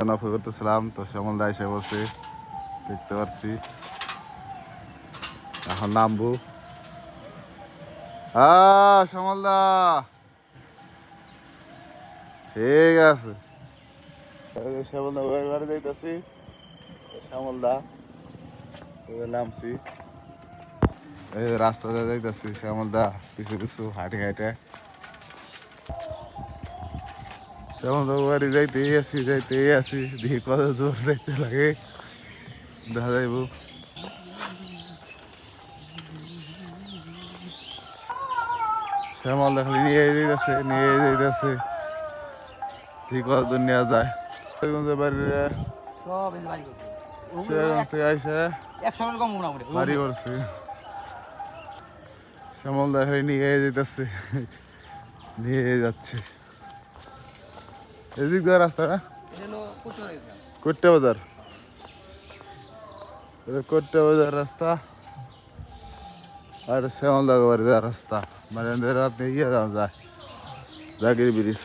অপেক্ষা করতেছিলাম তো শ্যামল দা এসে বলছে দেখতে পাচ্ছি এখন নামবো। শ্যামল দা ঠিক আছে, শ্যামল দা বাড়ি যাইতেছি। শ্যামল দা নামছি, এই রাস্তাতে যাইতেছি। শ্যামল দা কিছু কিছু হাঁটে হাঁটে শ্যামল দা বাড়ি যাইতেই আছি দেখি কত দূর যাইতে লাগে দেখা যাইব। শ্যামল দা খালি নিয়ে যাইতেছে ঠিক কত দূর নেওয়া যায়। বাড়ি করছে শ্যামল দা খালি নিয়ে যেতেছে, নিয়ে যাচ্ছে। এদিক দিয়ে রাস্তা কোট্টা বাজার, কোট্টা বাজার রাস্তা আর শ্যামল দা বাড়ি যাওয়ার রাস্তা। মানে আপনি ইয়ে যাওয়া যায় জাগির ব্রিজ।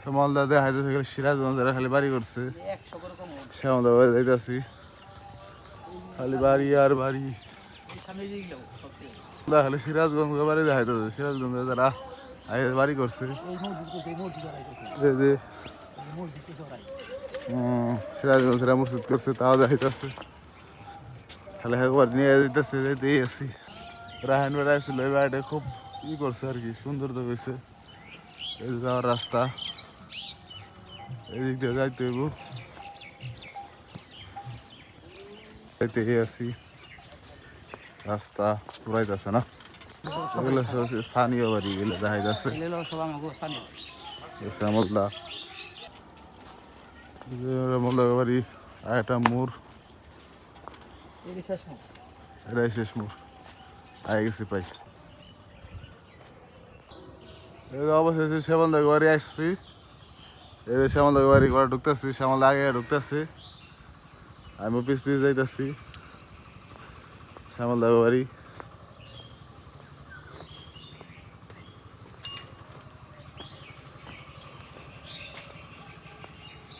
শ্যামল দা দেখাইতেছে খালি সিরাজগঞ্জের খালি বাড়ি করছে। শ্যামল দা বাড়ি যাইতেছি খালি বাড়ি আর বাড়ি। খালি সিরাজগঞ্জ বাড়ি দেখাইতেছে, সিরাজগঞ্জে যারা বাড়ি করছে সিরাজগঞ্জেরা মসজিদ করছে তাও দেখাইতেছে। খালি একবার নিয়ে যেতেছে যেতেই আছি। রাহান বেড়া আসছিল এই বাড়িটা খুব করছে আর কি, সুন্দর তো হয়েছে। এই যাওয়ার রাস্তা এদিক দিয়ে যাইতে হইব, যাইতেই আছি। রাস্তা পুরাইতেছে না, এগুলো সব স্থানীয় বাড়ি গেলে দেখা যাচ্ছে। শ্যামলদা বাড়ি আর একটা মোড়, এটাই শেষ মোড় আগে গেছি পাই। অবশেষে শ্যামলদা বাড়ি আসছি। এবার শ্যামলদা বাড়ি ঘরে ঢুকতেছি, শ্যামলদা আগে ঢুকতেছি, আমি পিস যাইতেছি শ্যামলদা বাড়ি।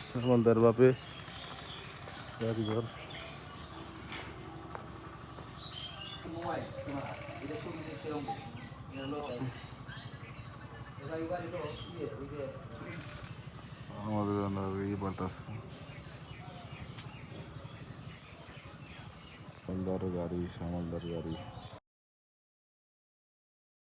শ্যামলদার বাপে বাড়ি ঘর। আমাদের ইয়ে পাল্টাচ্ছে শ্যামলদার গাড়ি, শ্যামলদার গাড়ি।